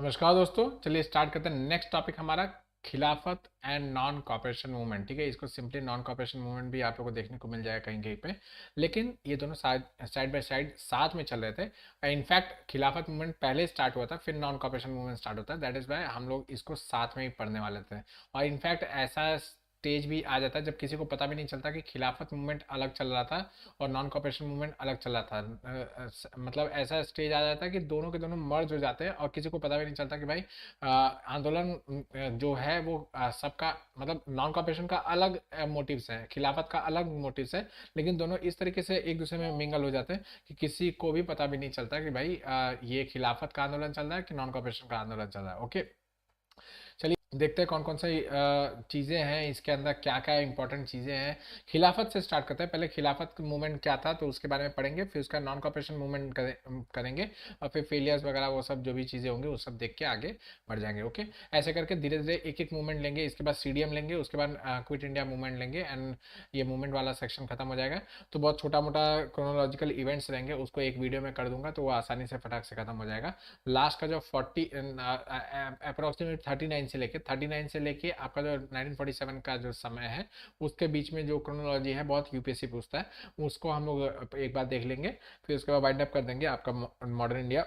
नमस्कार दोस्तों, चलिए स्टार्ट करते हैं। नेक्स्ट टॉपिक हमारा खिलाफत एंड नॉन कॉपरेशन मूवमेंट। ठीक है, इसको सिंपली नॉन कॉपरेशन मूवमेंट भी आप लोगों को देखने को मिल जाएगा कहीं कहीं पे, लेकिन ये दोनों साइड बाय साइड साथ में चल रहे थे। इनफैक्ट खिलाफत मूवमेंट पहले स्टार्ट हुआ था, फिर नॉन कॉपरेशन मूवमेंट स्टार्ट होता है। दैट इज वाई हम लोग इसको साथ में ही पढ़ने वाले थे। और इनफैक्ट ऐसा स्टेज भी आ जाता है जब किसी को पता भी नहीं चलता कि खिलाफत मूवमेंट अलग चल रहा था और नॉन कॉपरेशन मूवमेंट अलग चल रहा था। मतलब ऐसा स्टेज आ जाता है कि दोनों के दोनों मर्ज हो जाते हैं और किसी को पता भी नहीं चलता कि भाई आंदोलन जो है वो सबका मतलब नॉन कॉपरेशन का अलग मोटिव्स है, खिलाफत का अलग मोटिव्स है, लेकिन दोनों इस तरीके से एक दूसरे में मिंगल हो जाते हैं कि किसी को भी पता भी नहीं चलता कि भाई ये खिलाफत का आंदोलन चल रहा है कि नॉन कॉपरेशन का आंदोलन चल रहा है। ओके, चलिए देखते हैं कौन कौन सी चीज़ें हैं इसके अंदर, क्या क्या इंपॉर्टेंट चीज़ें हैं। खिलाफत से स्टार्ट करते हैं। पहले खिलाफत मूवमेंट क्या था तो उसके बारे में पढ़ेंगे, फिर उसका नॉन कॉपरेशन मूवमेंट करेंगे और फिर फेलियर्स वगैरह वो सब जो भी चीज़ें होंगी वो सब देख के आगे बढ़ जाएंगे। ओके, ऐसे करके धीरे धीरे एक एक मूवमेंट लेंगे, इसके बाद सीडीएम लेंगे, उसके बाद क्विट इंडिया मूवमेंट लेंगे एंड ये मूवमेंट वाला सेक्शन खत्म हो जाएगा। तो बहुत छोटा मोटा क्रोनोलॉजिकल इवेंट्स रहेंगे, उसको एक वीडियो में कर दूंगा तो वो आसानी से फटाक से खत्म हो जाएगा। लास्ट का जो 40 अप्रोक्सीमेट 39 से लेके आपका जो 1947 का जो समय है उसके बीच में जो क्रोनोलॉजी है बहुत यूपीएससी पूछता है, उसको हम लोग एक बार देख लेंगे। फिर उसके बाद वाइंड अप कर देंगे आपका मॉडर्न इंडिया।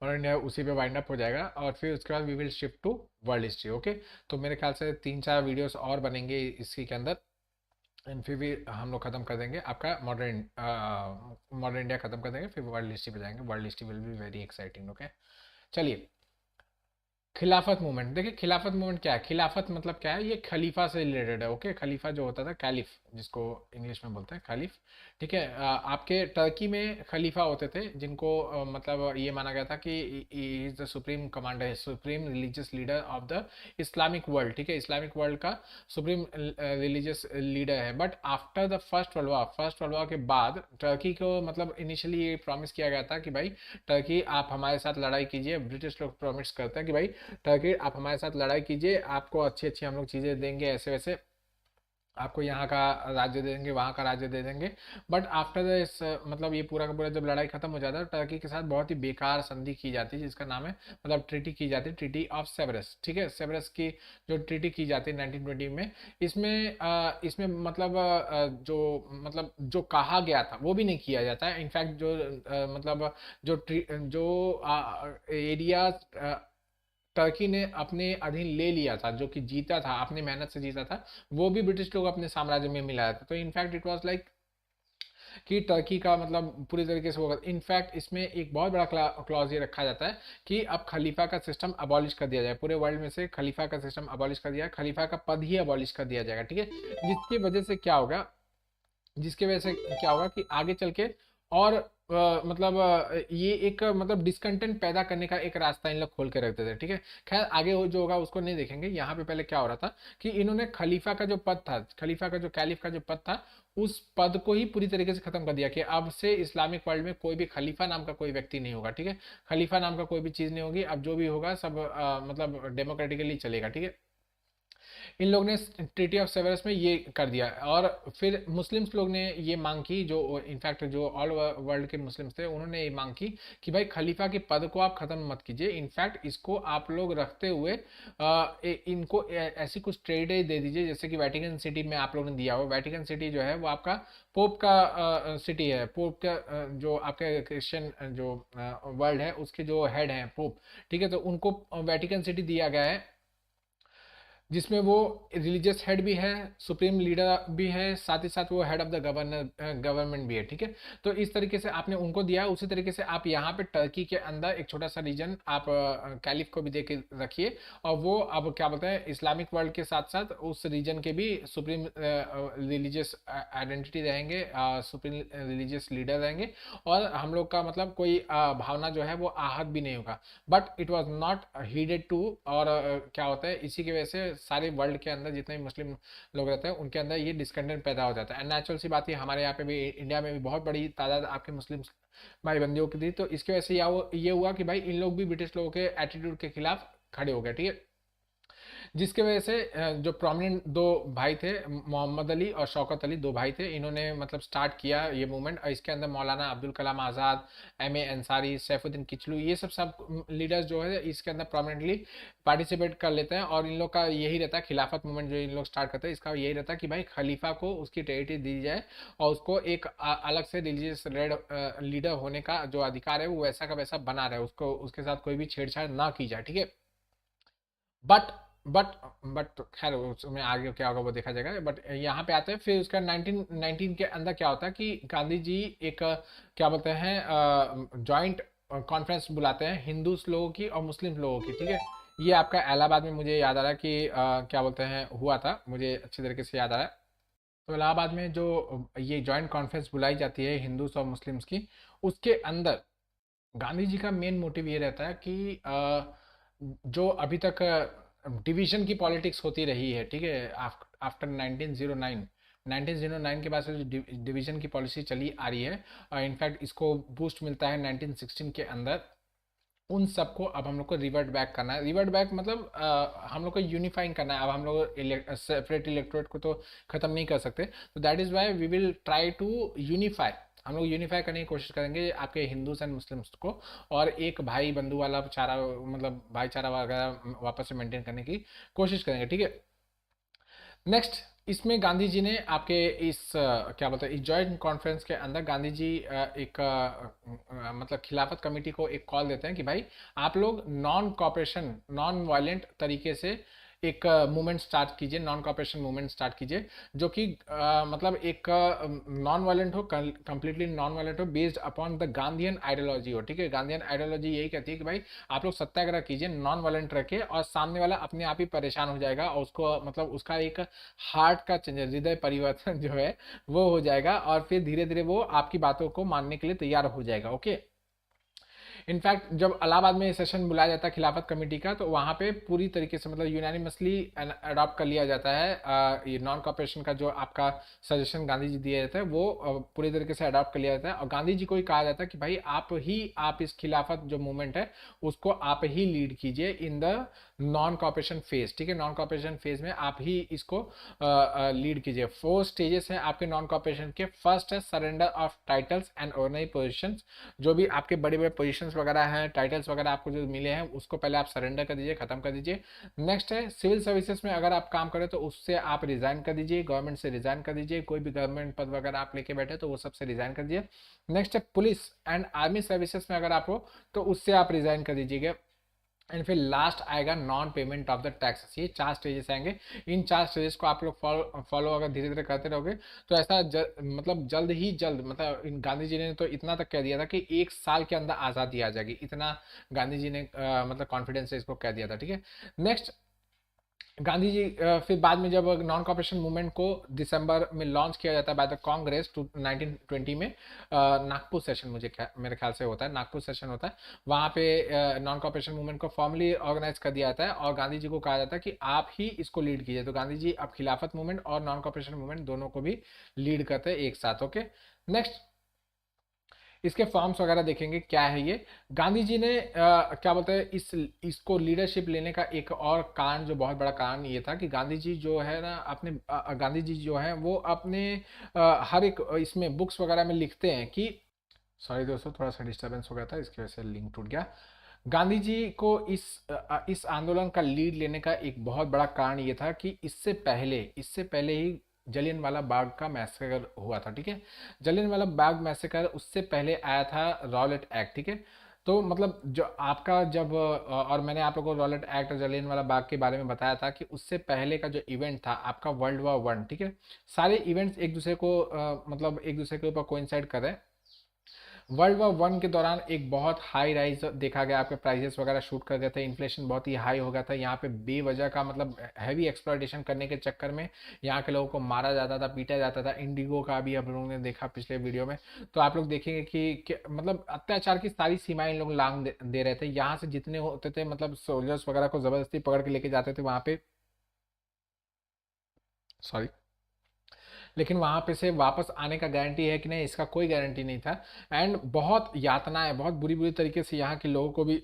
मॉडर्न इंडिया उसी पे वाइंड अप हो जाएगा और फिर उसके बाद we will shift to world history. Okay, तो मेरे ख्याल से 3-4 वीडियोस और बनेंगे इसी के अंदर एंड फिर भी हम लोग खत्म कर देंगे आपका मॉडर्न इंडिया खत्म कर देंगे, फिर वर्ल्ड हिस्ट्री पे जाएंगे। World history will be very exciting. Okay, चलिए खिलाफत मूवमेंट देखिए। खिलाफत मूवमेंट क्या है? खिलाफत मतलब क्या है? ये खलीफा से रिलेटेड है। ओके, खलीफा जो होता था, कैलिफ जिसको इंग्लिश में बोलते हैं खलीफ। ठीक है, आपके टर्की में खलीफा होते थे जिनको मतलब ये माना गया था कि is the supreme commander, supreme religious leader of the Islamic world. ठीक है, इस्लामिक वर्ल्ड का सुप्रीम रिलीजियस लीडर है। But after the first world war के बाद टर्की को मतलब इनिशियली ये प्रॉमिस किया गया था कि भाई टर्की आप हमारे साथ लड़ाई कीजिए। ब्रिटिश लोग प्रॉमिस करते हैं कि भाई टर्की आप हमारे साथ लड़ाई कीजिए, आपको अच्छी अच्छी हम लोग चीज़ें देंगे, ऐसे वैसे आपको यहाँ का राज्य दे देंगे, वहाँ का राज्य दे देंगे। बट आफ्टर दिस मतलब ये पूरा का पूरा जब लड़ाई खत्म हो जाता है टर्की के साथ बहुत ही बेकार संधि की जाती है जिसका नाम है मतलब ट्रीटी की जाती है, ट्रीटी ऑफ सेवरस। ठीक है, सेवरस की जो ट्रीटी की जाती है 1920 में, इसमें मतलब जो कहा गया था वो भी नहीं किया जाता है। इनफैक्ट जो मतलब जो एरिया टर्की ने अपने अधीन ले लिया था, जो कि जीता था, अपनी मेहनत से जीता था, वो भी ब्रिटिश लोग अपने साम्राज्य में मिलाया था। तो इनफैक्ट इट वाज लाइक कि टर्की का मतलब पूरी तरीके से होगा। इनफैक्ट इसमें एक बहुत बड़ा क्लॉज ये रखा जाता है कि अब खलीफा का सिस्टम अबॉलिश कर दिया जाए। पूरे वर्ल्ड में से खलीफा का सिस्टम अबॉलिश कर दिया, खलीफा का पद ही अबॉलिश कर दिया जाएगा। ठीक है, जिसकी वजह से क्या होगा, जिसकी वजह से क्या होगा कि आगे चल के और मतलब ये एक मतलब डिसकंटेंट पैदा करने का एक रास्ता इन लोग खोल के रखते थे। ठीक है, खैर आगे जो होगा उसको नहीं देखेंगे। यहाँ पे पहले क्या हो रहा था कि इन्होंने खलीफा का जो पद था, खलीफा का जो कैलिफ का जो पद था, उस पद को ही पूरी तरीके से खत्म कर दिया कि अब से इस्लामिक वर्ल्ड में कोई भी खलीफा नाम का कोई व्यक्ति नहीं होगा। ठीक है, खलीफा नाम का कोई भी चीज़ नहीं होगी। अब जो भी होगा सब मतलब डेमोक्रेटिकली चलेगा। ठीक है, इन लोग ने ट्रीटी ऑफ सेवरस में ये कर दिया। और फिर मुस्लिम्स लोग ने ये मांग की, जो इनफैक्ट जो ऑल वर्ल्ड के मुस्लिम्स थे उन्होंने ये मांग की कि भाई खलीफा के पद को आप खत्म मत कीजिए, इनफैक्ट इसको आप लोग रखते हुए इनको ऐसी कुछ ट्रेड दे दीजिए जैसे कि वेटिकन सिटी में आप लोग ने दिया हो। वेटिकन सिटी जो है वो आपका पोप का सिटी है। पोप का जो आपके क्रिश्चियन जो वर्ल्ड है उसके जो हेड हैं पोप। ठीक है, तो उनको वेटिकन सिटी दिया गया है जिसमें वो रिलीजियस हेड भी है, सुप्रीम लीडर भी है, साथ ही साथ वो हेड ऑफ द गवर्नमेंट भी है। ठीक है, तो इस तरीके से आपने उनको दिया, उसी तरीके से आप यहाँ पे टर्की के अंदर एक छोटा सा रीजन आप कैलिफ को भी दे के रखिए और वो अब क्या बोलते हैं इस्लामिक वर्ल्ड के साथ साथ उस रीजन के भी सुप्रीम रिलीजियस आइडेंटिटी रहेंगे, सुप्रीम रिलीजियस लीडर रहेंगे और हम लोग का मतलब कोई भावना जो है वो आहत भी नहीं होगा। But it was not heeded to. और क्या होता है इसी की वजह से सारे वर्ल्ड के अंदर जितने भी मुस्लिम लोग रहते हैं उनके अंदर ये डिस्कंटेंट पैदा हो जाता है। एंड नेचुरल सी बात है, हमारे यहाँ पे भी इंडिया में भी बहुत बड़ी तादाद आपके मुस्लिम भाई बंदियों की थी। तो इसकी वजह से ये हुआ कि भाई इन लोग भी ब्रिटिश लोगों के एटीट्यूड के खिलाफ खड़े हो गए। ठीक है, जिसकी वजह से जो प्रोमिनेंट दो भाई थे, मोहम्मद अली और शौकत अली, दो भाई थे, इन्होंने मतलब स्टार्ट किया ये मूवमेंट। और इसके अंदर मौलाना अब्दुल कलाम आज़ाद, एम ए अंसारी, सैफुद्दीन किचलू, ये सब लीडर्स जो है इसके अंदर प्रोमिनेंटली पार्टिसिपेट कर लेते हैं। और इन लोग का यही रहता है, खिलाफत मूवमेंट जो इन लोग स्टार्ट करते हैं, इसका यही रहता है कि भाई खलीफा को उसकी टेरिटरी दी जाए और उसको एक अलग से रिलीजियस लीडर होने का जो अधिकार है वो वैसा का वैसा बना रहे, उसको उसके साथ कोई भी छेड़छाड़ ना की जाए, ठीक है। बट बट बट खैर उसमें आगे क्या होगा वो देखा जाएगा। बट यहाँ पे आते हैं फिर उसका 1919 के अंदर क्या होता है कि गांधी जी एक क्या बोलते हैं जॉइंट कॉन्फ्रेंस बुलाते हैं हिंदू लोगों की और मुस्लिम लोगों की, ठीक है। ये आपका इलाहाबाद में मुझे याद आ रहा है कि क्या बोलते हैं हुआ था, मुझे अच्छी तरीके से याद आ रहा है। तो इलाहाबाद में जो ये जॉइंट कॉन्फ्रेंस बुलाई जाती है हिंदूज और मुस्लिम्स की, उसके अंदर गांधी जी का मेन मोटिव ये रहता है कि जो अभी तक डिवीजन की पॉलिटिक्स होती रही है, ठीक है, आफ्टर 1909, 1909 के बाद से जो डिवीजन की पॉलिसी चली आ रही है, और इनफैक्ट इसको बूस्ट मिलता है 1916 के अंदर, उन सबको अब हम लोग को रिवर्ट बैक करना है। रिवर्ट बैक मतलब हम लोग को यूनिफाइंग करना है। अब हम लोग सेपरेट इलेक्टोरेट को तो खत्म नहीं कर सकते, तो that is why we will try to unify. हम लोग यूनिफाई करने की कोशिश करेंगे आपके हिंदूज एंड मुस्लिम्स को, और एक भाई बंधु वाला चारा मतलब भाईचारा वगैरह वापस से मेंटेन करने की कोशिश करेंगे, ठीक है। नेक्स्ट, इसमें गांधी जी ने आपके इस क्या बोलते हैं इस जॉइंट कॉन्फ्रेंस के अंदर गांधी जी एक मतलब खिलाफत कमेटी को एक कॉल देते हैं कि भाई आप लोग नॉन कॉपरेशन, नॉन वायलेंट तरीके से एक मूवमेंट स्टार्ट कीजिए, नॉन कॉपरेशन मूवमेंट स्टार्ट कीजिए, जो कि मतलब एक नॉन वायलेंट हो, कंप्लीटली नॉन वायलेंट हो, based upon the Gandhian ideology हो, ठीक है। गांधीयन आइडियोलॉजी यही कहती है कि भाई आप लोग सत्याग्रह कीजिए नॉन वायलेंट रखे, और सामने वाला अपने आप ही परेशान हो जाएगा और उसको मतलब उसका एक हार्ट का चेंज, हृदय परिवर्तन जो है वो हो जाएगा, और फिर धीरे धीरे वो आपकी बातों को मानने के लिए तैयार हो जाएगा, ओके। इनफैक्ट जब इलाहाबाद में सेशन बुलाया जाता है खिलाफत कमेटी का, तो वहाँ पे पूरी तरीके से मतलब यूनानिमसली अडॉप्ट कर लिया जाता है ये नॉन कॉपरेशन का जो आपका सजेशन गांधी जी दिया जाता है, वो पूरी तरीके से अडॉप्ट कर लिया जाता है। और गांधी जी को ही कहा जाता है कि भाई आप इस खिलाफत जो मूवमेंट है उसको आप ही लीड कीजिए in the non cooperation phase, ठीक है। नॉन कॉपरेशन फेज में आप ही इसको लीड कीजिए। 4 स्टेजेस हैं आपके नॉन कॉपरेशन के। फर्स्ट है surrender of titles and ordinary positions, जो भी आपके बड़े बड़े पोजीशंस वगैरह हैं, टाइटल्स वगैरह आपको जो मिले हैं उसको पहले आप सरेंडर कर दीजिए, खत्म कर दीजिए। नेक्स्ट है सिविल सर्विसेज में अगर आप काम करें तो उससे आप रिजाइन कर दीजिए, गवर्नमेंट से रिजाइन कर दीजिए, कोई भी गवर्नमेंट पद वगैरह आप लेके बैठे तो वो सबसे रिजाइन कर दीजिए। नेक्स्ट है पुलिस एंड आर्मी सर्विसेज में अगर आप हो तो उससे आप रिजाइन कर दीजिएगा। एंड फिर लास्ट आएगा non payment of the taxes. ये 4 स्टेजेस आएंगे। इन 4 स्टेजेस को आप लोग फॉलो अगर धीरे धीरे करते रहोगे तो ऐसा मतलब जल्द ही जल्द, मतलब इन गांधी जी ने तो इतना तक कह दिया था कि 1 साल के अंदर आज़ादी आ जाएगी, इतना गांधी जी ने मतलब कॉन्फिडेंस से इसको कह दिया था, ठीक है। नेक्स्ट, गांधी जी फिर बाद में जब नॉन कॉपरेशन मूवमेंट को दिसंबर में लॉन्च किया जाता है बाय द कांग्रेस 1920 में, नागपुर सेशन मेरे ख्याल से होता है, नागपुर सेशन होता है, वहाँ पे नॉन कॉपरेशन मूवमेंट को फॉर्मली ऑर्गेनाइज कर दिया जाता है और गांधी जी को कहा जाता है कि आप ही इसको लीड कीजिए। तो गांधी जी अब खिलाफत मूवमेंट और नॉन कॉपरेशन मूवमेंट दोनों को भी लीड करते हैं एक साथ, ओके। नेक्स्ट, इसके फॉर्म्स वगैरह देखेंगे क्या है ये। गांधी जी ने क्या बोलते हैं इसको लीडरशिप लेने का एक और कारण, जो बहुत बड़ा कारण ये था कि गांधी जी जो है ना अपने गांधी जी जो है वो अपने हर एक इसमें बुक्स वगैरह में लिखते हैं कि, सॉरी दोस्तों थोड़ा सा डिस्टर्बेंस हो गया था इसकी वजह से लिंक टूट गया। गांधी जी को इस आंदोलन का लीड लेने का एक बहुत बड़ा कारण ये था कि इससे पहले ही जलियनवाला बाग का मैसेकर हुआ था, ठीक है। जलियनवाला बाग मैसेकर उससे पहले आया था रॉलेट एक्ट, ठीक है। तो मतलब जो आपका जब और मैंने आप लोगों को रॉलेट एक्ट और जलियनवाला बाग के बारे में बताया था कि उससे पहले का जो इवेंट था आपका वर्ल्ड वॉर 1, ठीक है। सारे इवेंट्स एक दूसरे को मतलब एक दूसरे के ऊपर कोइंसाइड कर रहे हैं। वर्ल्ड वॉर 1 के दौरान एक बहुत हाई राइज देखा गया, आपके प्राइसेस वगैरह शूट कर गए थे, इन्फ्लेशन बहुत ही हाई हो गया था यहाँ पे, बेवजह का मतलब हैवी एक्सप्लॉइटेशन करने के चक्कर में यहाँ के लोगों को मारा जाता था, पीटा जाता था। इंडिगो का भी आप लोगों ने देखा पिछले वीडियो में, तो आप लोग देखेंगे कि मतलब अत्याचार की सारी सीमाएं इन लोग लांग दे रहे थे। यहाँ से जितने होते थे मतलब सोल्जर्स वगैरह को जबरदस्ती पकड़ के लेके जाते थे वहाँ पे, सॉरी, लेकिन वहां पे से वापस आने का गारंटी है कि नहीं, इसका कोई गारंटी नहीं था। एंड बहुत यातनाएं, बहुत बुरी बुरी तरीके से यहाँ के लोगों को भी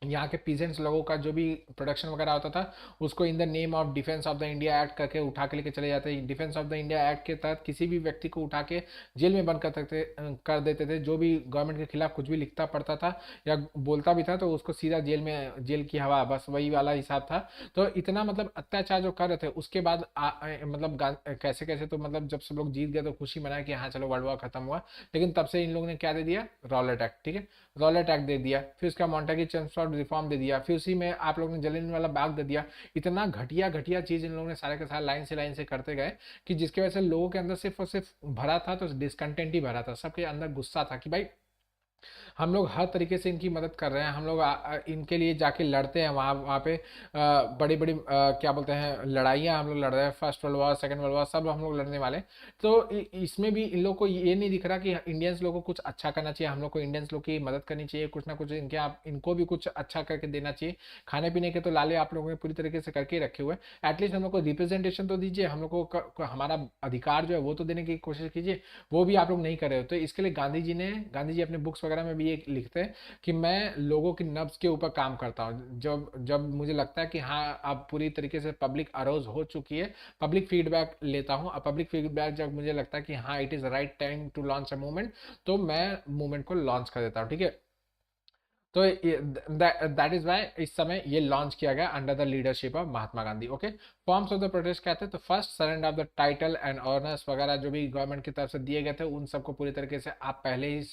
यहाँ के पीजेंट्स लोगों का जो भी प्रोडक्शन वगैरह होता था उसको in the name of defence of the India act करके उठा के लेके चले जाते हैं। Defence of the India act के तहत किसी भी व्यक्ति को उठा के जेल में बंद कर देते थे। जो भी गवर्नमेंट के खिलाफ कुछ भी लिखता पढ़ता था या बोलता भी था तो उसको सीधा जेल की हवा, बस वही वाला हिसाब था। तो इतना मतलब अत्याचार जो कर रहे थे उसके बाद मतलब कैसे कैसे तो मतलब जब सब लोग जीत गए तो खुशी मनाई कि हाँ चलो वर्ल्ड वॉर खत्म हुआ। लेकिन तब से इन लोगों ने क्या दे दिया, रॉलेट एक्ट, ठीक है, रॉलेट एक्ट दे दिया। फिर उसका मोंटेगी चेम्सफोर्ड रिफॉर्म दे दिया। फिर उसी में आप लोगों ने जलियांवाला बाग दे दिया। इतना घटिया घटिया चीज इन लोगों ने सारे के सारे लाइन से करते गए कि जिसकी वजह से लोगों के अंदर सिर्फ और सिर्फ भरा था तो डिसकंटेंट ही भरा था। सबके अंदर गुस्सा था कि भाई हम लोग हर तरीके से इनकी मदद कर रहे हैं, हम लोग इनके लिए जाके लड़ते हैं। वहाँ वहाँ पे बड़ी बड़ी क्या बोलते हैं लड़ाइयाँ हम लोग लड़ रहे हैं, first world war, second world war, सब हम लोग लड़ने वाले। तो इसमें भी इन लोग को ये नहीं दिख रहा कि इंडियंस लोग को कुछ अच्छा करना चाहिए, हम लोग को इंडियंस लोग की मदद करनी चाहिए, कुछ ना कुछ इनके आप इनको भी कुछ अच्छा करके देना चाहिए। खाने पीने के तो लाले आप लोगों ने पूरी तरीके से करके रखे हुए हैं, एटलीस्ट हम लोग को रिप्रेजेंटेशन तो दीजिए, हम लोग को हमारा अधिकार जो है वो तो देने की कोशिश कीजिए। वो भी आप लोग नहीं कर रहे हो। तो इसके लिए गांधी जी अपने बुक्स वगैरह में भी ये लिखते हैं कि मैं लोगों की नब्ज के ऊपर काम करता हूँ। जब जब मुझे लगता है कि हाँ अब पूरी तरीके से पब्लिक अरोज हो चुकी है, पब्लिक फीडबैक लेता हूँ। अब पब्लिक फीडबैक जब मुझे लगता है कि हाँ it is right time to launch a movement, तो मैं मूवमेंट को लॉन्च कर देता हूँ, ठीक है। तो दैट इज वाई इस समय ये लॉन्च किया गया under the leadership of Mahatma Gandhi. Okay, forms of the protest कहते हैं तो first surrender of the title and honours वगैरह जो भी गवर्नमेंट की तरफ से दिए गए थे उन सबको पूरी तरीके से आप पहले ही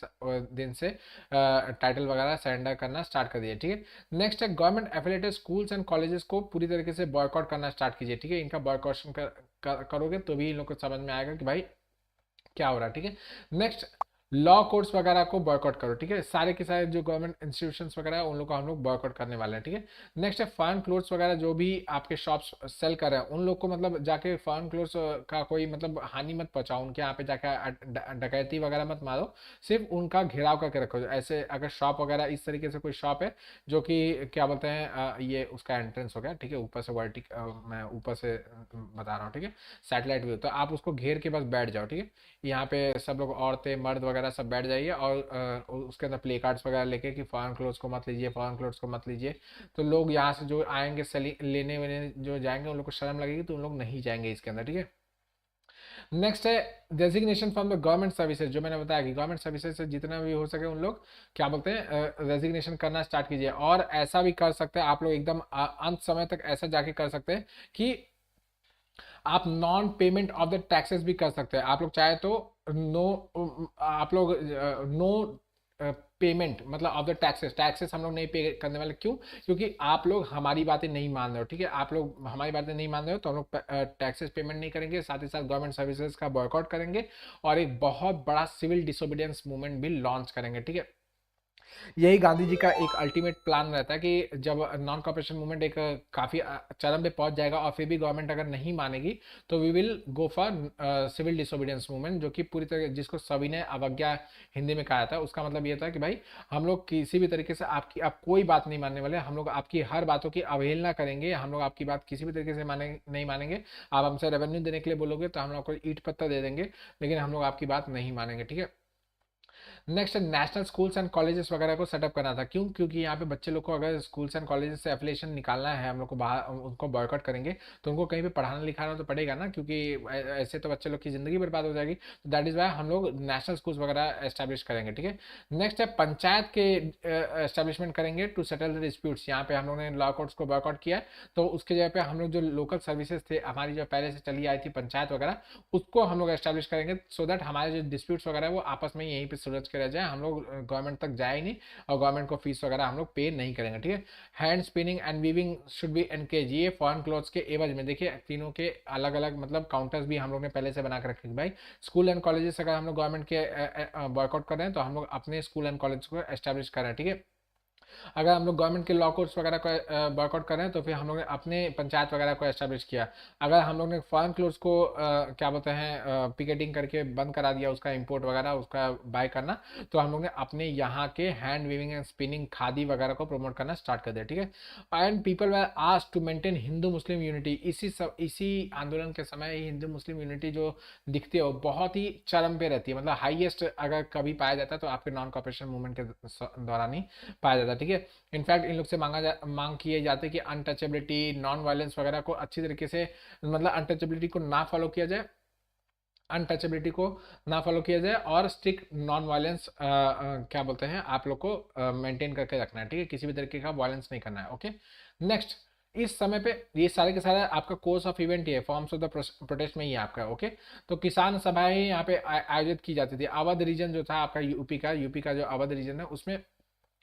दिन से टाइटल वगैरह सरेंडर करना स्टार्ट कर दिए, ठीक है। नेक्स्ट है government affiliated schools and colleges को पूरी तरीके से बॉयकॉट करना स्टार्ट कीजिए, ठीक है। इनका बॉयकॉशन करोगे तो भी इन लोग को समझ में आएगा कि भाई क्या हो रहा है, ठीक है। नेक्स्ट, लॉ कोर्ट्स वगैरह को बॉयकॉट करो, ठीक है। सारे के सारे जो गवर्नमेंट इंस्टीट्यूशंस वगैरह है उन लोग को हम लोग बॉयकॉट करने वाले हैं, ठीक है। नेक्स्ट है फॉरेन क्लोथ्स वगैरह जो भी आपके शॉप्स सेल कर रहे हैं उन लोग को मतलब जाके फॉरेन क्लोथ्स का कोई मतलब हानि मत पहुंचाओ, उनके यहाँ पे जाके डकैती वगैरह मत मारो, सिर्फ उनका घेराव करके रखो। ऐसे अगर शॉप वगैरह इस तरीके से कोई शॉप है जो कि क्या बोलते हैं ये उसका एंट्रेंस हो गया, ठीक है, ऊपर से वर्टिक मैं ऊपर से बता रहा हूँ, ठीक है, सैटेलाइट व्यू, तो आप उसको घेर के बस बैठ जाओ, ठीक है। यहाँ पे सब लोग औरतें मर्द वगैरह सब बैठ जाइए और उसके अंदर प्ले कार्ड्स वगैरह लेके कि फॉरेन क्लोथ्स को मत लीजिए, फॉरेन क्लोथ्स को मत लीजिए। तो लोग यहाँ से जो आएंगे लेने वेने जो जाएंगे उन लोग को शर्म लगेगी तो उन लोग नहीं जाएंगे इसके अंदर, ठीक है। नेक्स्ट है resignation from the government services, जो मैंने बताया कि गवर्नमेंट सर्विसेज से जितना भी हो सके उन लोग क्या बोलते हैं रेजिग्नेशन करना स्टार्ट कीजिए। और ऐसा भी कर सकते हैं आप लोग एकदम अंत समय तक ऐसा जाके कर सकते हैं कि आप non payment of the taxes भी कर सकते हैं। आप लोग चाहे तो नो आप लोग नो पेमेंट मतलब ऑफ द टैक्सेस हम लोग नहीं पे करने वाले। क्यों? क्योंकि आप लोग हमारी बातें नहीं मान रहे हो, ठीक है। आप लोग हमारी बातें नहीं मान रहे हो तो हम लोग टैक्सेस पेमेंट नहीं करेंगे, साथ ही साथ गवर्नमेंट सर्विसेज का बॉयकॉट करेंगे और एक बहुत बड़ा सिविल डिसोबीडियंस मूवमेंट भी लॉन्च करेंगे, ठीक है। यही गांधी जी का एक अल्टीमेट प्लान रहता है कि जब नॉन कॉपरेशन मूवमेंट एक काफी चरम पे पहुंच जाएगा और फिर भी गवर्नमेंट अगर नहीं मानेगी तो we will go for civil disobedience movement, जो कि पूरी तरह जिसको सभी ने अवज्ञा हिंदी में कहा था। उसका मतलब ये था कि भाई हम लोग किसी भी तरीके से आपकी आप कोई बात नहीं मानने वाले, हम लोग आपकी हर बातों की अवहेलना करेंगे, हम लोग आपकी बात किसी भी तरीके से नहीं मानेंगे। आप हमसे रेवेन्यू देने के लिए बोलोगे तो हम लोग को ईंट पत्थर दे देंगे, लेकिन हम लोग आपकी बात नहीं मानेंगे, ठीक है। Next national schools and colleges वगैरह को सेटअप करना था। क्यों? क्योंकि यहाँ पे बच्चे लोग को अगर स्कूल्स एंड कॉलेजेस से एफिलिएशन निकालना है, हम लोग को बाहर उनको बॉयकॉट करेंगे तो उनको कहीं पे पढ़ाना लिखाना तो पड़ेगा ना, क्योंकि ऐसे तो बच्चे लोग की जिंदगी बर्बाद हो जाएगी। तो दैट इज वाई हम लोग नेशनल स्कूल्स वगैरह एस्टेब्लिश करेंगे, ठीक है। नेक्स्ट है पंचायत के एस्टेब्लिशमेंट करेंगे टू सेटल द डिस्प्यूट्स। यहाँ पे हम लोग ने लॉ कोर्ट्स को बॉयकॉट किया तो उसके जगह पे हम लोग जो लोकल सर्विसेज थे हमारी जो पहले से चली आई थी पंचायत वगैरह, उसको हम लोग एस्टेब्लिश करेंगे सो दैट हमारे जो डिस्प्यूट्स वगैरह है वो आपस में यहीं पे सुलझ के रह जाए, हम लोग गवर्नमेंट तक जाए ही नहीं और गवर्नमेंट को फीस वगैरह हम लोग पे नहीं करेंगे, ठीक है। Hand spinning and weaving should be encourage. ये फॉरेन क्लॉथ्स के एवज में देखिए तीनों के अलग अलग मतलब काउंटर्स भी हम लोग ने पहले से बना कर रखे भाई। स्कूल एंड कॉलेजेस अगर हम लोग गवर्नमेंट के बॉयकॉट कर रहे हैं तो हम लोग अपने स्कूल एंड कॉलेज को एस्टेब्लिश कर रहे हैं, ठीक है। अगर हम लोग गवर्नमेंट के लॉ कोर्ट्स वगैरह को बॉयकॉट कर रहे हैं तो फिर हम लोग ने अपने पंचायत वगैरह को एस्टेब्लिश किया। अगर हम लोग ने फॉरेन क्लोथ्स को क्या बोलते हैं पिकेटिंग करके बंद करा दिया, उसका इंपोर्ट वगैरह उसका बाय करना, तो हम लोग ने अपने यहाँ के hand weaving and spinning khadi वगैरह को प्रमोट करना स्टार्ट कर दिया, ठीक है। And people were asked to maintain Hindu Muslim unity. इसी आंदोलन के समय हिंदू मुस्लिम यूनिटी जो दिखती है वो बहुत ही चरम पे रहती है, मतलब हाईएस्ट अगर कभी पाया जाता है तो आपके नॉन कॉपरेशन मूवमेंट के दौरान ही पाया जाता है, ठीक ठीक है। इनफैक्ट इन लोग से मांग किए जाते कि अनटचेबिलिटी, नॉन वायलेंस वगैरह को अच्छी तरीके से, मतलब अनटचेबिलिटी को ना फॉलो किया जाए, अनटचेबिलिटी को ना फॉलो किया जाए, और स्ट्रिक्ट नॉन वायलेंस क्या बोलते हैं आप लोग को मेंटेन करके रखना है, ठीक है। किसी भी तरीके का वायलेंस नहीं करना है, ओके। नेक्स्ट, इस समय पे ये सारे के सारे आपका कोर्स ऑफ इवेंट ही है, फॉर्म्स ऑफ द प्रोटेस्ट में ही है आपका, ओके। तो किसान सभाएं यहाँ पे आयोजित की जाती थी। अवध रीजन जो था आपका यूपी का जो अवध रीजन है, उसमें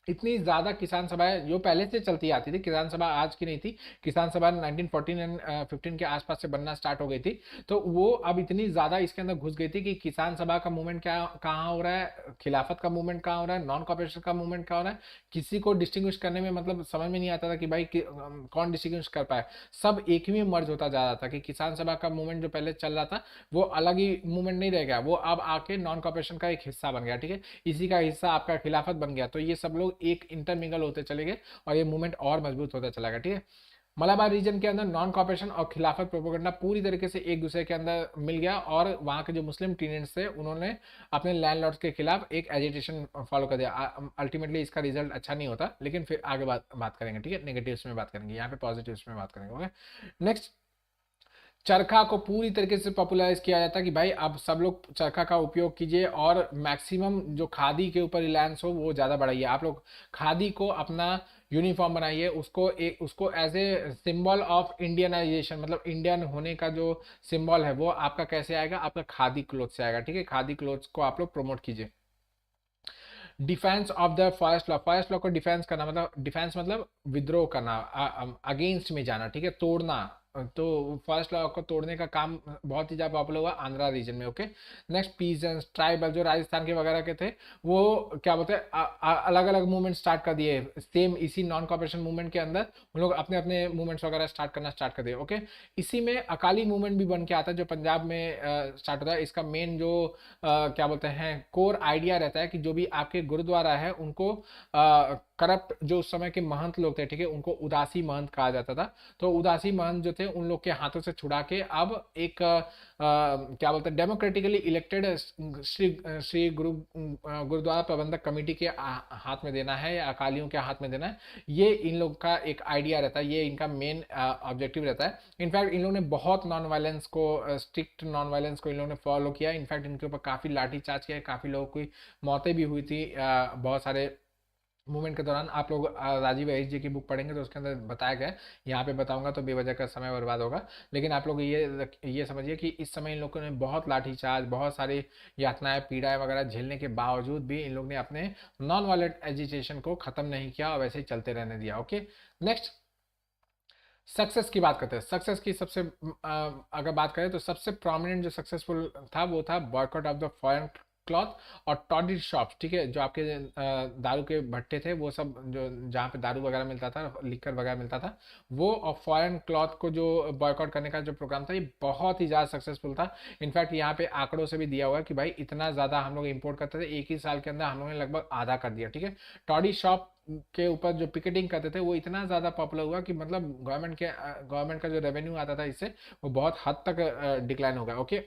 इतनी ज़्यादा किसान सभाएं जो पहले से चलती आती थी, किसान सभा आज की नहीं थी, किसान सभा 1914 एंड 15 के आसपास से बनना स्टार्ट हो गई थी। तो वो अब इतनी ज़्यादा इसके अंदर घुस गई थी कि किसान सभा का मूवमेंट क्या कहाँ हो रहा है, खिलाफत का मूवमेंट कहाँ हो रहा है, नॉन कॉपरेशन का मूवमेंट कहाँ हो रहा है, किसी को डिस्टिंग्विश करने में मतलब समझ में नहीं आता था कि भाई कौन डिस्टिंग्विश कर पाए। सब एक ही में मर्ज होता जा रहा था कि किसान सभा का मूवमेंट जो पहले चल रहा था वो अलग ही मूवमेंट नहीं रह गया, वो अब आके नॉन कॉपरेशन का एक हिस्सा बन गया, ठीक है। इसी का हिस्सा आपका खिलाफत बन गया। तो ये सब लोग एक इंटरमिंगल होते चले गए और ये मूवमेंट और मजबूत होता चला गया, ठीक है। मलाबार रीजन के अंदर नॉन कॉपरेशन और खिलाफत प्रोपेगेंडा पूरी तरीके से एक दूसरे के अंदर मिल गया, और वहाँ के जो मुस्लिम टीनेंट्स थे उन्होंने अपने लैंडलॉर्ड्स के खिलाफ एक एजिटेशन फॉलो कर दिया। अल्टीमेटली इसका रिजल्ट अच्छा नहीं होता, लेकिन फिर आगे बात करेंगे, ठीक है। नेगेटिव्स में बात करेंगे, यहाँ पे पॉजिटिव्स में बात करेंगे, ओके। नेक्स्ट, चरखा को पूरी तरीके से पॉपुलराइज किया जाता है कि भाई अब सब लोग चरखा का उपयोग कीजिए, और मैक्सिमम जो खादी के ऊपर रिलायंस हो वो ज़्यादा बढ़ाइए। आप लोग खादी को अपना यूनिफॉर्म बनाइए, उसको as a symbol of Indianization, मतलब इंडियन होने का जो सिंबल है वो आपका कैसे आएगा, आपका खादी क्लोथ से आएगा, ठीक है। खादी क्लोथ्स को आप लोग प्रमोट कीजिए। Defence of the forest law, forest law को डिफेंस करना, मतलब डिफेंस मतलब विद्रोह करना, अगेंस्ट में जाना, ठीक है, तोड़ना। तो फॉरेस्ट लॉ को तोड़ने का काम बहुत ही ज़्यादा पॉपुलर हुआ आंध्रा रीजन में, ओके। नेक्स्ट, पीजेंट्स, ट्राइबल जो राजस्थान के वगैरह के थे, वो क्या बोलते हैं अलग अलग मूवमेंट स्टार्ट कर दिए, सेम इसी नॉन कॉपरेशन मूवमेंट के अंदर उन लोग अपने अपने मूवमेंट्स वगैरह स्टार्ट कर दिए, ओके। इसी में अकाली मूवमेंट भी बन के आता है जो पंजाब में स्टार्ट होता है। इसका मेन जो क्या बोलते हैं कोर आइडिया रहता है कि जो भी आपके गुरुद्वारा है उनको करप्ट जो उस समय के महंत लोग थे, ठीक है, उनको उदासी महंत कहा जाता था। तो उदासी महंत जो थे उन लोग के हाथों से छुड़ा के अब एक क्या बोलते हैं डेमोक्रेटिकली इलेक्टेड श्री गुरुद्वारा प्रबंधक कमेटी के हाथ में देना है या अकालियों के हाथ में देना है। ये इन लोग का एक आइडिया रहता है, ये इनका मेन ऑब्जेक्टिव रहता है। इनफैक्ट इन लोगों ने बहुत नॉन वायलेंस को, स्ट्रिक्ट नॉन वायलेंस को इन लोगों ने फॉलो किया। इनफैक्ट इनके ऊपर काफ़ी लाठीचार्ज किया, काफ़ी लोगों की मौतें भी हुई थी बहुत सारे मूवमेंट के दौरान। आप लोग राजीव अहिर जी की बुक पढ़ेंगे तो उसके अंदर बताया गया है, यहाँ पे बताऊंगा तो बेवजह का समय बर्बाद होगा। लेकिन आप लोग ये समझिए कि इस समय इन लोगों ने बहुत लाठीचार्ज, बहुत सारी यातनाएं, पीड़ाएं वगैरह झेलने के बावजूद भी इन लोग ने अपने नॉन वायलेंट एजिटेशन को खत्म नहीं किया और वैसे ही चलते रहने दिया, ओके। नेक्स्ट, सक्सेस की बात करते हैं। सक्सेस की सबसे अगर बात करें तो सबसे प्रोमिनेंट जो सक्सेसफुल था वो था boycott of the foreign cloth और टॉडी शॉप्स, ठीक है, जो आपके दारू के भट्टे थे वो सब, जो जहाँ पे दारू वगैरह मिलता था, लिकर वगैरह मिलता था, वो और फॉरेन क्लॉथ को जो बॉयकॉट करने का जो प्रोग्राम था ये बहुत ही ज़्यादा सक्सेसफुल था। इनफैक्ट यहाँ पे आंकड़ों से भी दिया हुआ है कि भाई इतना ज़्यादा हम लोग इम्पोर्ट करते थे, एक ही साल के अंदर हम लोगों ने लगभग आधा कर दिया, ठीक है। टॉडी शॉप के ऊपर जो पिकेटिंग करते थे वो इतना ज़्यादा पॉपुलर हुआ कि मतलब गवर्नमेंट का जो रेवेन्यू आता था इससे वो बहुत हद तक डिक्लाइन हो गया, ओके।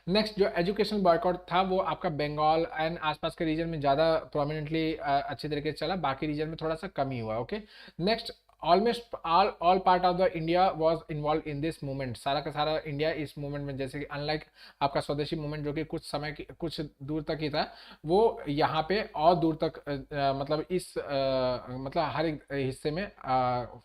नेक्स्ट, जो एजुकेशन बॉयकॉट था वो आपका बंगाल एंड आसपास के रीजन में ज़्यादा प्रोमिनेंटली अच्छे तरीके से चला, बाकी रीजन में थोड़ा सा कम ही हुआ, okay. Next, almost all part of the India was involve in this movement, सारा का सारा इंडिया इस मूवमेंट में, जैसे कि अनलाइक आपका स्वदेशी मूवमेंट जो कि कुछ दूर तक ही था, वो यहाँ पे और दूर तक मतलब मतलब हर एक हिस्से में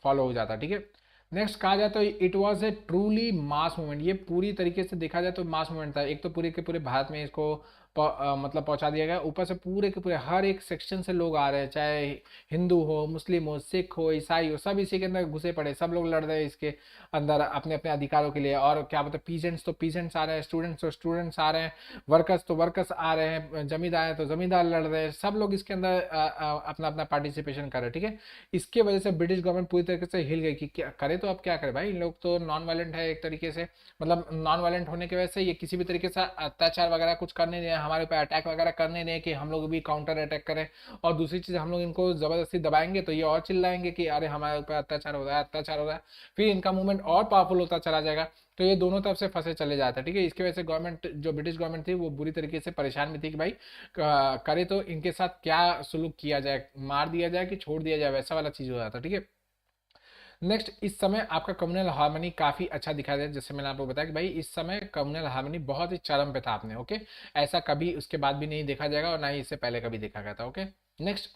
फॉलो हो जाता, ठीक है। नेक्स्ट कहा जाए तो it was a truly mass movement, ये पूरी तरीके से देखा जाए तो मास मूवमेंट था। एक तो पूरे के पूरे भारत में इसको मतलब पहुंचा दिया गया, ऊपर से पूरे के पूरे हर एक सेक्शन से लोग आ रहे हैं, चाहे हिंदू हो, मुस्लिम हो, सिख हो, ईसाई हो, सब इसी के अंदर घुसे पड़े, सब लोग लड़ रहे हैं इसके अंदर अपने अपने अधिकारों के लिए। और क्या बोलते हैं, पीजेंट्स तो पीजेंट्स आ रहे हैं, स्टूडेंट्स तो स्टूडेंट्स आ रहे हैं, वर्कर्स तो वर्कर्स आ रहे हैं, जमींदार हैं तो जमींदार लड़ रहे हैं, सब लोग इसके अंदर अपना अपना पार्टिसिपेशन कर रहे हैं, ठीक है। इसके वजह से ब्रिटिश गवर्नमेंट पूरी तरीके से हिल गई कि क्या करे, तो अब क्या करे भाई, इन लोग तो नॉन वायलेंट है एक तरीके से, मतलब नॉन वायलेंट होने की वजह से ये किसी भी तरीके से अत्याचार वगैरह कुछ कर नहीं रहे हैं हमारे ऊपर अटैक वगैरह करने दें कि हम लोग भी काउंटर अटैक करें, और दूसरी चीज़ हम लोग इनको ज़बरदस्ती दबाएंगे तो ये और चिल्लाएंगे कि अरे हमारे ऊपर अत्याचार हो रहा है, अत्याचार हो रहा है, फिर इनका मूवमेंट और पावरफुल होता चला जाएगा। तो ये दोनों तरफ से फंसे चले जाते हैं, ठीक है। इसकी वजह से गवर्नमेंट, जो ब्रिटिश गवर्नमेंट थी, वो बुरी तरीके से परेशान में थी कि भाई करे तो इनके साथ क्या सुलूक किया जाए, मार दिया जाए कि छोड़ दिया जाए, वैसा वाला चीज़ हो जाता, ठीक है। नेक्स्ट, इस समय आपका कम्युनल हार्मनी काफी अच्छा दिखाई दे, जैसे मैंने आपको बताया कि भाई इस समय कम्युनल हार्मनी बहुत ही चरम पे था आपने, ओके। ऐसा कभी उसके बाद भी नहीं देखा जाएगा और ना ही इससे पहले कभी देखा गया था, ओके। नेक्स्ट,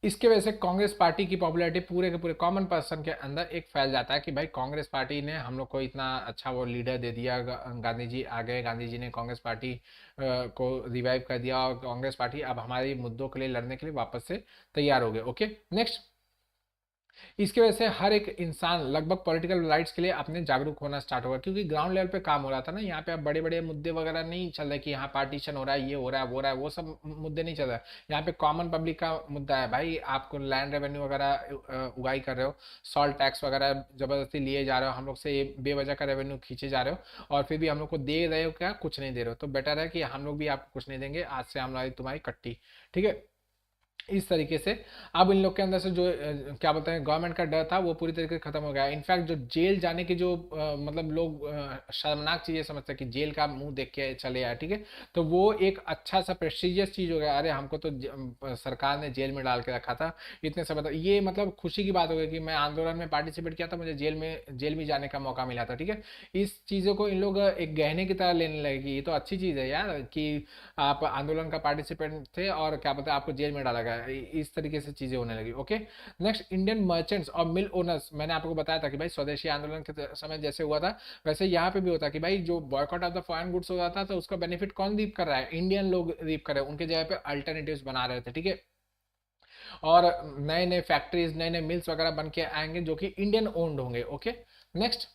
इसके वजह से कांग्रेस पार्टी की पॉपुलैरिटी पूरे के पूरे कॉमन पर्सन के अंदर एक फैल जाता है कि भाई कांग्रेस पार्टी ने हम लोग को इतना अच्छा वो लीडर दे दिया, गांधी जी आ गए, गांधी जी ने कांग्रेस पार्टी को रिवाइव कर दिया और कांग्रेस पार्टी अब हमारे मुद्दों के लिए लड़ने के लिए वापस से तैयार हो गए, ओके। नेक्स्ट, इसकी वजह से हर एक इंसान लगभग पॉलिटिकल राइट्स के लिए अपने जागरूक होना स्टार्ट होगा, क्योंकि ग्राउंड लेवल पे काम हो रहा था ना। यहाँ पे अब बड़े बड़े मुद्दे वगैरह नहीं चल रहे कि यहाँ पार्टीशन हो रहा है, ये हो रहा है, वो रहा है, वो सब मुद्दे नहीं चल रहा है। यहाँ पे कॉमन पब्लिक का मुद्दा है, भाई आपको लैंड रेवेन्यू वगैरह उगाई कर रहे हो, सॉल्ट टैक्स वगैरह जबरदस्ती लिए जा रहे हो, हम लोग से ये बेवजह का रेवेन्यू खींचे जा रहे हो, और फिर भी हम लोग को दे रहे हो क्या, कुछ नहीं दे रहे हो। तो बेटर है कि हम लोग भी आपको कुछ नहीं देंगे, आज से हमारी तुम्हारी कट्टी, ठीक है। इस तरीके से अब इन लोग के अंदर से जो क्या बोलते हैं गवर्नमेंट का डर था वो पूरी तरीके से खत्म हो गया। इनफैक्ट जो जेल जाने की जो मतलब लोग शर्मनाक चीजें समझते हैं कि जेल का मुंह देख के चले आए, ठीक है, तो वो एक अच्छा सा प्रेस्टिजियस चीज हो गया। अरे हमको तो सरकार ने जेल में डाल के रखा था इतने समय तक, ये मतलब खुशी की बात हो गई कि मैं आंदोलन में पार्टिसिपेट किया था, मुझे जेल में जाने का मौका मिला था, ठीक है। इस चीज़ों को इन लोग एक गहने की तरह लेने लगे कि ये तो अच्छी चीज़ है यार कि आप आंदोलन का पार्टिसिपेंट थे और क्या बोलते हैं आपको जेल में डाला गया, इस तरीके से चीज़ें होने लगी, ओके। नेक्स्ट, इंडियन मर्चेंट्स और मिल ओनर्स, मैंने आपको बताया था कि भाई स्वदेशी आंदोलन के समय जैसे हुआ था वैसे यहाँ पे भी होता कि भाई जो boycott of the foreign goods हो जाता तो उसका बेनिफिट कौन रीप कर रहा है, इंडियन लोग रीप कर रहे हैं, उनके जगह पे अल्टरनेटिव्स बना रहे थे, ठीक है। और नए नए फैक्ट्रीज, नए नए मिल्स वगैरह बन के आएंगे जो कि इंडियन ओन्ड होंगे, ओके। नेक्स्ट,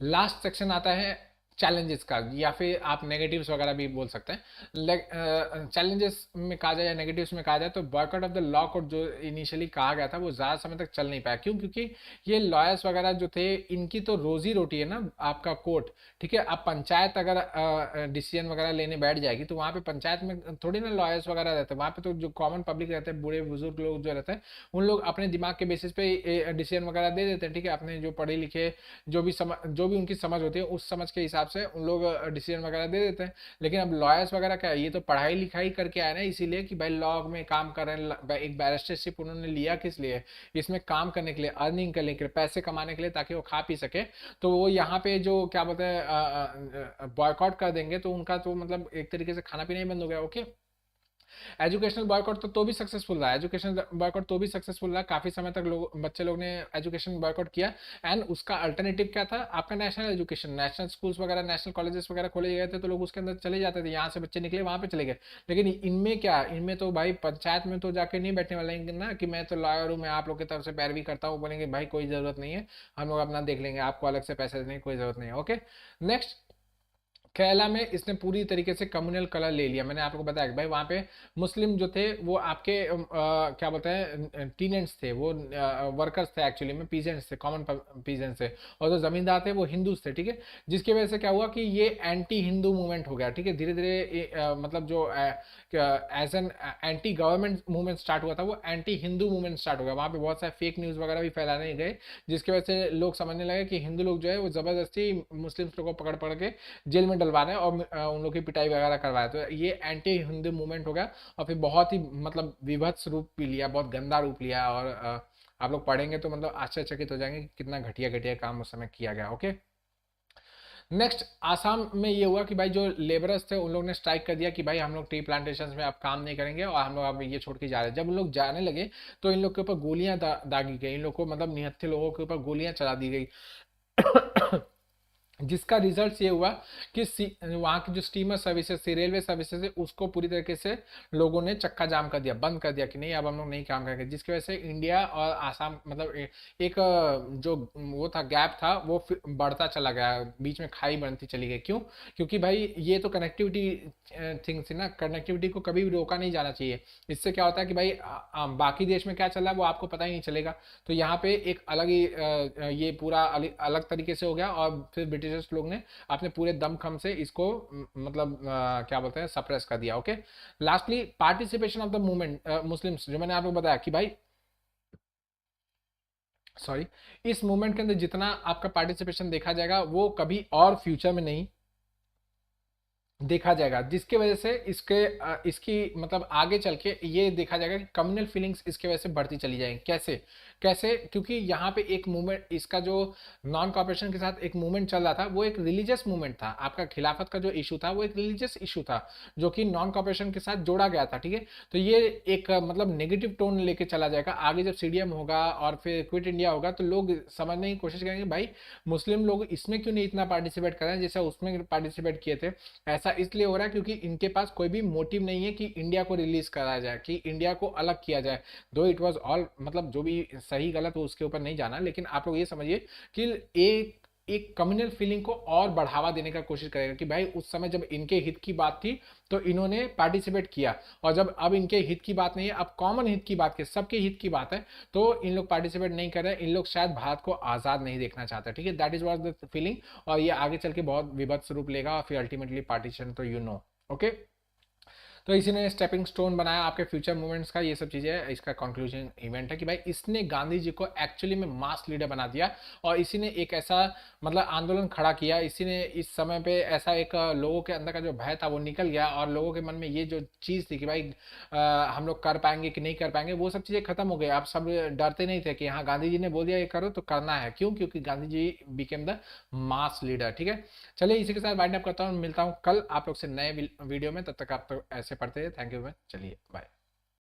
लास्ट सेक्शन आता है चैलेंजेस का, या फिर आप नेगेटिव्स वगैरह भी बोल सकते हैं। चैलेंजेस में कहा जाए या नेगेटिव्स में कहा जाए तो boycott of the law code जो इनिशियली कहा गया था वो ज़्यादा समय तक चल नहीं पाया, क्यों? क्योंकि ये लॉयर्स वगैरह जो थे इनकी तो रोजी रोटी है ना आपका कोर्ट, ठीक है। अब पंचायत अगर डिसीजन वगैरह लेने बैठ जाएगी तो वहाँ पे पंचायत में थोड़ी ना लॉयर्स वगैरह रहते हैं, वहाँ पे तो जो कॉमन पब्लिक रहते हैं, बूढ़े बुजुर्ग लोग जो रहते हैं, उन लोग अपने दिमाग के बेसिस पे डिसीजन वगैरह दे देते हैं, ठीक है। अपने जो पढ़े लिखे जो भी उनकी समझ होती है उस समझ के हिसाब से उन लोग डिसीजन वगैरह दे देते हैं। लेकिन अब लॉयर्स वगैरह क्या है, ये तो पढ़ाई लिखाई करके आए ना, इसीलिए कि भाई लॉ में काम कर रहे हैं, एक बैरिस्टरशिप उन्होंने लिया किस लिए, इसमें काम करने के लिए, अर्निंग करने के लिए, पैसे कमाने के लिए, ताकि वो खा पी सके। तो वो यहाँ पे जो क्या बोलते हैं बॉयकॉट कर देंगे तो उनका तो मतलब एक तरीके से खाना पीना ही बंद हो गया, ओके। एजुकेशनल बॉयकॉट तो भी सक्सेसफुल रहा, एजुकेशनल बॉयकॉट तो भी सक्सेसफुल रहा, काफी समय तक लोग, बच्चे लोग ने एजुकेशन बॉयकॉट किया। एंड उसका अल्टरनेटिव क्या था, आपका नेशनल एजुकेशन, नेशनल स्कूल्स वगैरह, नेशनल कॉलेजेस वगैरह खोले गए थे, तो लोग उसके अंदर चले जाते थे, यहाँ से बच्चे निकले वहां पे चले गए। लेकिन इनमें क्या, इनमें तो भाई पंचायत में तो जाके नहीं बैठने वाले ना कि मैं तो लॉयर हूँ, मैं आप लोग की तरफ से पैरवी करता हूँ, बोलेंगे भाई कोई जरूरत नहीं है, हम लोग अपना देख लेंगे, आपको अलग से पैसे देने की कोई जरूरत नहीं है, ओके। नेक्स्ट, केरला में इसने पूरी तरीके से कम्युनल कलर ले लिया। मैंने आपको बताया कि भाई वहाँ पे मुस्लिम जो थे वो आपके क्या बोलते हैं टीनेंट्स थे, वो वर्कर्स थे, एक्चुअली में पीजेंट्स थे, कॉमन पीजेंट्स थे, और जो जमींदार थे वो हिंदूज थे, ठीक है। जिसकी वजह से क्या हुआ कि ये एंटी हिंदू मूवमेंट हो गया, ठीक है। धीरे धीरे मतलब जो as an anti government movement start हुआ था वो एंटी हिंदू मूवमेंट स्टार्ट हो गया। वहाँ पे बहुत सारे फेक न्यूज़ वगैरह भी फैलाने गए, जिसकी वजह से लोग समझने लगे कि हिंदू लोग जो है वो जबरदस्ती मुस्लिम्स लोगों को पकड़ पकड़ के जेल में डलवा रहे हैं और उन लोग की पिटाई वगैरह करवाए, तो ये एंटी हिंदू मूवमेंट हो गया और फिर बहुत ही मतलब विभत्स रूप भी लिया, बहुत गंदा रूप लिया। और आप लोग पढ़ेंगे तो मतलब आश्चर्यचकित हो जाएंगे कि कितना घटिया घटिया काम उस समय किया गया, ओके। नेक्स्ट, आसाम में ये हुआ कि भाई जो लेबरर्स थे उन लोग ने स्ट्राइक कर दिया कि भाई हम लोग टी प्लांटेशन में अब काम नहीं करेंगे और हम लोग अब ये छोड़ के जा रहे हैं। जब उन लोग जाने लगे तो इन लोग के ऊपर गोलियां दागी गई, इन लोग को मतलब निहत्थे लोगों के ऊपर गोलियां चला दी गई। जिसका रिजल्ट ये हुआ कि वहाँ की जो स्टीमर सर्विसेज थी, रेलवे सर्विसेज है, उसको पूरी तरीके से लोगों ने चक्का जाम कर दिया, बंद कर दिया कि नहीं अब हम लोग नहीं काम करेंगे। जिसकी वजह से इंडिया और आसाम मतलब एक जो वो था गैप था वो बढ़ता चला गया, बीच में खाई बनती चली गई। क्यों? क्योंकि भाई ये तो कनेक्टिविटी थिंग्स थी ना, कनेक्टिविटी को कभी भी रोका नहीं जाना चाहिए। इससे क्या होता है कि भाई बाकी देश में क्या चल रहा है वो आपको पता ही नहीं चलेगा। तो यहाँ पे एक अलग ही ये पूरा अलग तरीके से हो गया और फिर ब्रिटिश ब्रिटिशर्स लोग ने अपने पूरे दमखम से इसको मतलब क्या बोलते हैं, सप्रेस कर दिया। Okay, lastly participation of the movement Muslims, जो मैंने आपको बताया कि भाई सॉरी, इस मूवमेंट के अंदर जितना आपका पार्टिसिपेशन देखा जाएगा वो कभी और फ्यूचर में नहीं देखा जाएगा, जिसके वजह से इसकी मतलब आगे चल के ये देखा जाएगा कि कम्युनल फीलिंग्स इसके वजह से बढ़ती चली जाएंगी। कैसे कैसे, क्योंकि यहाँ पे एक मूवमेंट, इसका जो नॉन कॉपरेशन के साथ एक मूवमेंट चल रहा था वो एक रिलीजियस मूवमेंट था। आपका खिलाफत का जो इशू था वो एक रिलीजियस इशू था जो कि नॉन कॉपरेशन के साथ जोड़ा गया था। ठीक है, तो ये एक मतलब नेगेटिव टोन लेके चला जाएगा आगे। जब सीडीएम होगा और फिर क्विट इंडिया होगा तो लोग समझने की कोशिश करेंगे भाई मुस्लिम लोग इसमें क्यों नहीं इतना पार्टिसिपेट कर रहे हैं जैसे उसमें पार्टिसिपेट किए थे। ऐसा इसलिए हो रहा है क्योंकि इनके पास कोई भी मोटिव नहीं है कि इंडिया को रिलीज कराया जाए, कि इंडिया को अलग किया जाए। दो इट वाज ऑल मतलब जो भी सही गलत हो उसके ऊपर नहीं जाना, लेकिन आप लोग ये समझिए कि एक कम्युनल फीलिंग को और बढ़ावा देने का कोशिश करेगा कि भाई उस समय जब इनके हित की बात थी तो इन्होंने पार्टिसिपेट किया, और जब अब इनके हित की बात नहीं है, अब कॉमन हित की बात है, सबके हित की बात है, तो इन लोग पार्टिसिपेट नहीं कर रहे। इन लोग शायद भारत को आजाद नहीं देखना चाहते। ठीक है, that is was the feeling, और ये आगे चल के बहुत विभत्स रूप लेगा और फिर अल्टीमेटली पार्टीशन तो ओके। तो इसी ने स्टेपिंग स्टोन बनाया आपके फ्यूचर मूवमेंट्स का। ये सब चीज़ें इसका कंक्लूजन इवेंट है कि भाई इसने गांधी जी को एक्चुअली में मास लीडर बना दिया, और इसी ने एक ऐसा मतलब आंदोलन खड़ा किया। इसी ने इस समय पे ऐसा एक लोगों के अंदर का जो भय था वो निकल गया, और लोगों के मन में ये जो चीज़ थी कि भाई हम लोग कर पाएंगे कि नहीं कर पाएंगे, वो सब चीज़ें खत्म हो गई। आप सब डरते नहीं थे कि हाँ गांधी जी ने बोल दिया ये करो तो करना है। क्यों? क्योंकि Gandhi ji became the mass leader. ठीक है, चलिए इसी के साथ वाइंड अप करता हूँ, मिलता हूँ कल आप लोग से नए वीडियो में। तब तक आप तो ऐसे पढ़ते हैं। थैंक यू, चलिए बाय।